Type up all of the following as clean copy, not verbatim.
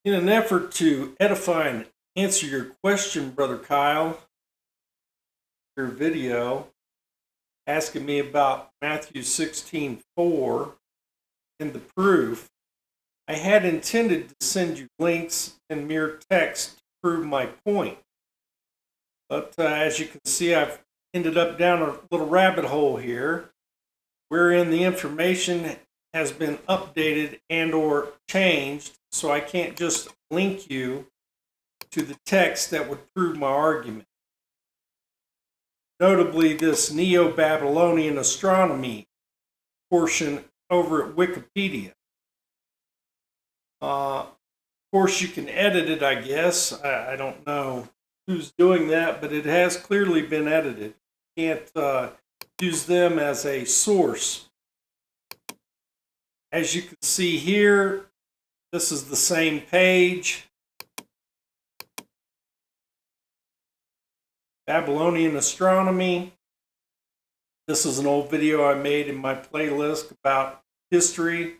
In an effort to edify and answer your question, Brother Kyle, your video asking me about Matthew 16:4 and the proof, I had intended to send you links and mere text to prove my point. But as you can see, I've ended up down a little rabbit hole here, wherein the information has been updated and or changed, so I can't just link you to the text that would prove my argument. Notably, this Neo-Babylonian astronomy portion over at Wikipedia. Of course, you can edit it, I guess. I don't know who's doing that, but it has clearly been edited. You can't use them as a source. As you can see here, this is the same page. Babylonian astronomy. This is an old video I made in my playlist about history,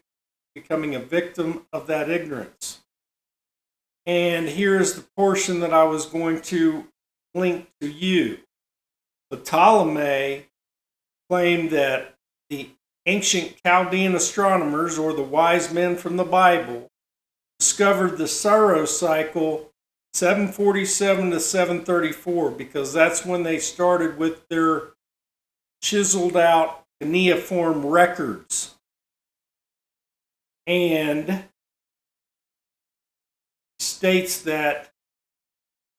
becoming a victim of that ignorance. And here's the portion that I was going to link to you. The Ptolemy claimed that the ancient Chaldean astronomers, or the wise men from the Bible, discovered the Saros cycle 747 to 734, because that's when they started with their chiseled out cuneiform records. And states that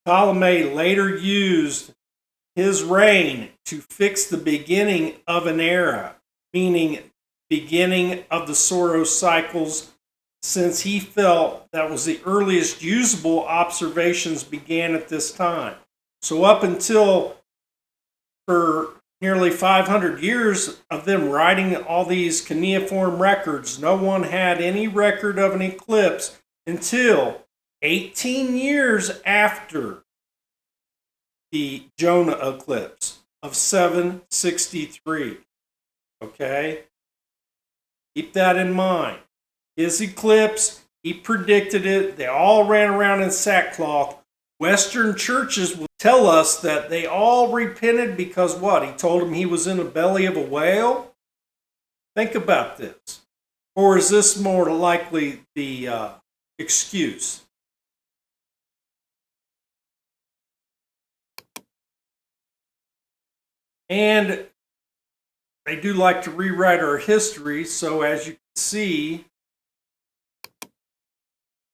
Ptolemy later used his reign to fix the beginning of an era, meaning beginning of the Saros cycles, since he felt that was the earliest usable observations began at this time. So up until for nearly 500 years of them writing all these cuneiform records, no one had any record of an eclipse until 18 years after the Jonah eclipse of 763. Okay? Keep that in mind. His eclipse, he predicted it. They all ran around in sackcloth. Western churches will tell us that they all repented because what? He told them he was in the belly of a whale? Think about this. Or is this more likely the excuse? And they do like to rewrite our history, so as you can see,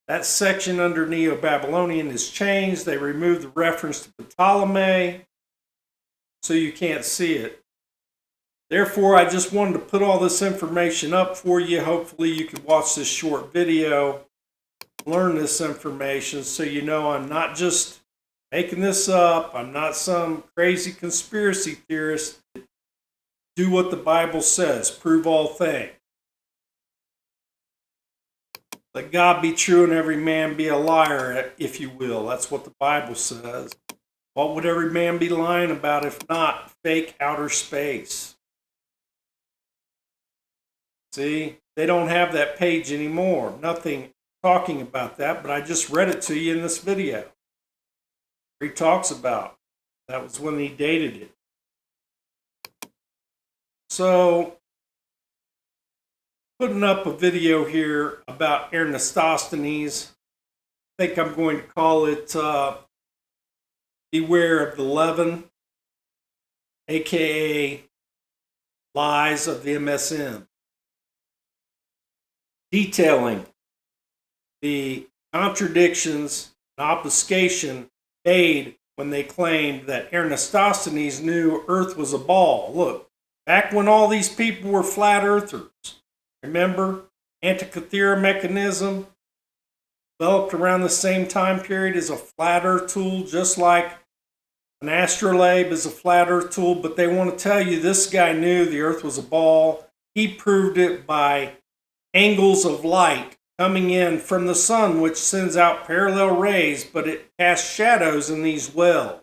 that section under Neo-Babylonian is changed. They removed the reference to Ptolemy, so you can't see it. Therefore, I just wanted to put all this information up for you. Hopefully, you can watch this short video, learn this information, so you know I'm not just making this up. I'm not some crazy conspiracy theorist. Do what the Bible says. Prove all things. Let God be true and every man be a liar, if you will. That's what the Bible says. What would every man be lying about if not fake outer space? See, they don't have that page anymore. Nothing talking about that, but I just read it to you in this video. He talks about that was when he dated it. So, putting up a video here about Eratosthenes. I think I'm going to call it Beware of the Leaven, aka Lies of the MSM. Detailing the contradictions and obfuscation made when they claimed that Eratosthenes knew Earth was a ball. Look, back when all these people were flat earthers, remember, Antikythera mechanism developed around the same time period as a flat earth tool, just like an astrolabe is a flat earth tool, but they want to tell you this guy knew the earth was a ball. He proved it by angles of light coming in from the sun, which sends out parallel rays, but it casts shadows in these wells.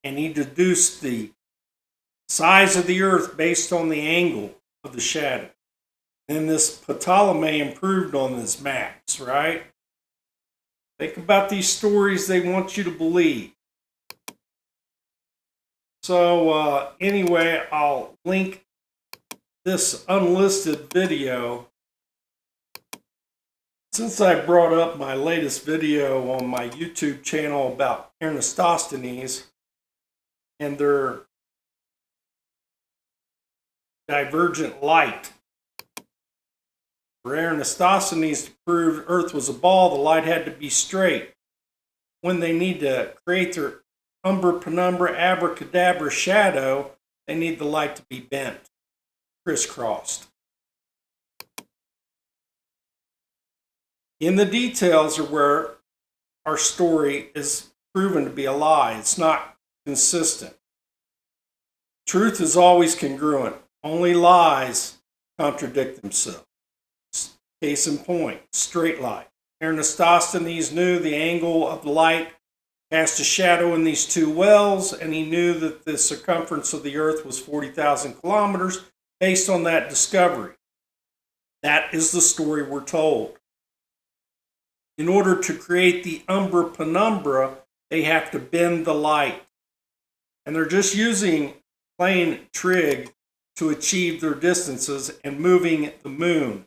And he deduced the size of the earth based on the angle of the shadow. And this Ptolemy improved on his maps, right? Think about these stories they want you to believe. So anyway, I'll link this unlisted video. Since I brought up my latest video on my YouTube channel about Eratosthenes and their divergent light. For Eratosthenes to prove Earth was a ball, the light had to be straight. When they need to create their umbra penumbra abracadabra shadow, they need the light to be bent, crisscrossed. In the details are where our story is proven to be a lie. It's not consistent. Truth is always congruent. Only lies contradict themselves. Case in point, straight light. Eratosthenes knew the angle of the light cast a shadow in these two wells, and he knew that the circumference of the Earth was 40,000 kilometers based on that discovery. That is the story we're told. In order to create the umbra penumbra, they have to bend the light. And they're just using plain trig to achieve their distances and moving the moon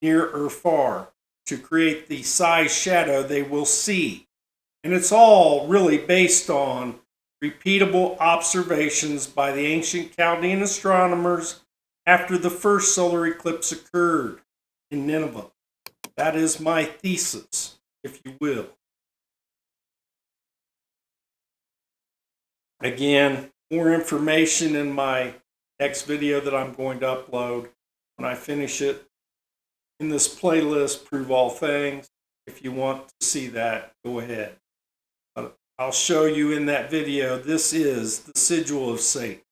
near or far to create the size shadow they will see. And it's all really based on repeatable observations by the ancient Chaldean astronomers after the first solar eclipse occurred in Nineveh. That is my thesis, if you will. Again, more information in my next video that I'm going to upload when I finish it. In this playlist, Prove All Things. If you want to see that, go ahead. But I'll show you in that video, this is the sigil of Satan.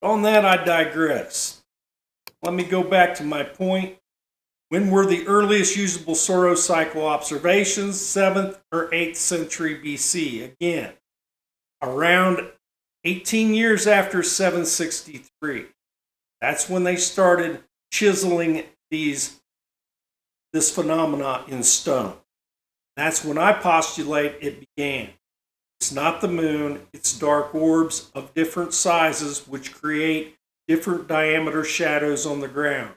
On that, I digress. Let me go back to my point. When were the earliest usable solar cycle observations? 7th or 8th century BC. Again, around 18 years after 763. That's when they started chiseling this phenomena in stone. That's when I postulate it began. It's not the moon, it's dark orbs of different sizes which create different diameter shadows on the ground.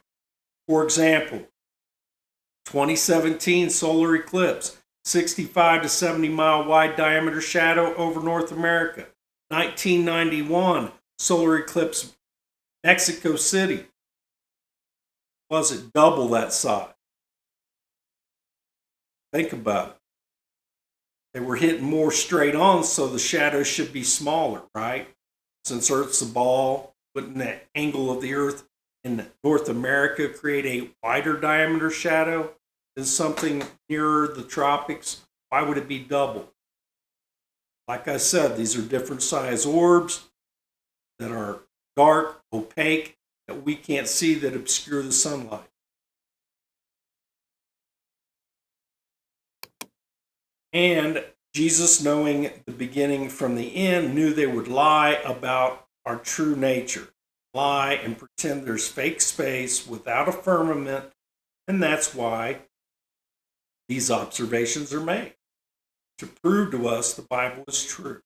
For example, 2017 solar eclipse, 65 to 70 mile wide diameter shadow over North America. 1991 solar eclipse, Mexico City. Was it double that size? Think about it. They were hitting more straight on, so the shadows should be smaller, right? Since Earth's a ball, wouldn't the angle of the Earth in North America create a wider diameter shadow than something nearer the tropics? Why would it be double? Like I said, these are different size orbs that are dark, opaque, that we can't see, that obscure the sunlight. And Jesus, knowing the beginning from the end, knew they would lie about our true nature. Lie and pretend there's fake space without a firmament, and that's why these observations are made, to prove to us the Bible is true.